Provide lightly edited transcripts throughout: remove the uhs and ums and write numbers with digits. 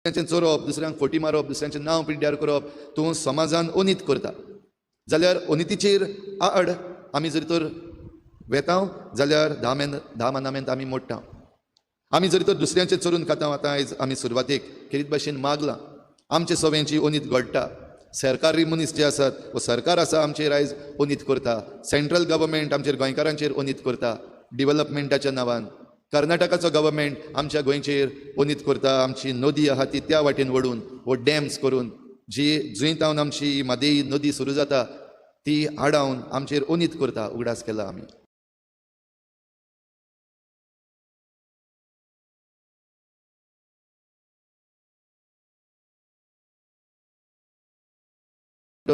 दुसऱ्यांचें चोरप, दुसऱ्यांक फोटी मारप, दुसऱ्यांचें नांव पिड्ड्यार करप तूं समाजान अनीत करता, जाल्यार अनितीचेर आड आमी जर तर वेतांव जाल्यार 10 मानामेंत आमी मोडटा. आमी जर तर दुसऱ्यांचें चोरून खाता. आतां आयज आमी सुरवातेक खेरीत भाशेन मागलां, आमचे सगळ्यांची अनीत घडटा. सरकारी मनीस जे आसात व सरकार आसा आमचेर आयज अनीत करता. सेंट्रल गव्हर्मेंट आमचेर गोंयकारांचेर अनीत करता डिव्हलपमेंटाच्या नांवान. कर्नाटकाचो गव्हर्मेंट आमच्या गोंयचेर अनीत करता. आमची नदी आहा ती त्या वाटेन वडून वो डॅम्स करून जी जुंयतावन आमची मादेई नदी सुरू जाता ती आडावन आमचेर अनीत करता. उगडास केला आमी.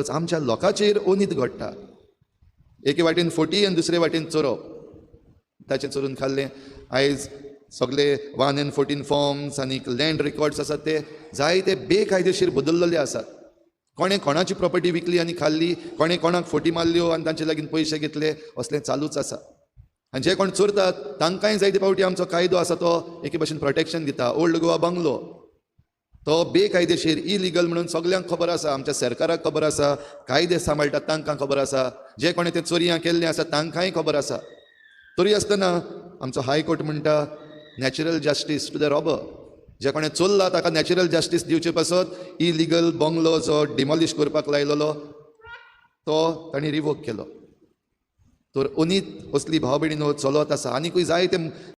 आमच्या लोकांचेर अनीत घडटा. एके वाटेन फोटी आनी दुसरे वाटेन चोरप. ताचें चोरून खाल्लें. आयज सगळे 114 फॉर्म्स आनी लँड रेकॉर्ड्स आसात ते जायते बेकायदेशीर बदललेले आसात. कोणें कोणाची प्रॉपर्टी विकली आनी खाल्ली, कोणें कोणाक फोटी मारल्यो आनी तांचे लागीं पयशे घेतले, असलें चालूच आसा. आनी जे कोण चोरतात तांकांय जायते फावटी आमचो कायदो आसा तो एके भशेन प्रोटेक्शन दिता. ओल्ड गोवा बंगलो तो बेकायदेशीर इलिगल म्हणून सगळ्यांक खबर आसा. आमच्या सरकाराक खबर आसा, कायदे सांबाळटात तांकां खबर आसा, जे कोणें तें चोरयां केल्लें आसा तांकांय खबर आसा. तरी आसतना आमचो हायकोर्ट म्हणटा natural justice to the robber. जे कोणें चोरला ताका नॅचरल जस्टीस दिवचे पासत इलिगल बंगलो जो डिमॉलिश करपाक लायलेलो तो तांणी रिवोक केलो. तर अनीत असली भाव भयणीनो चलत आसा. आनीकूय जायते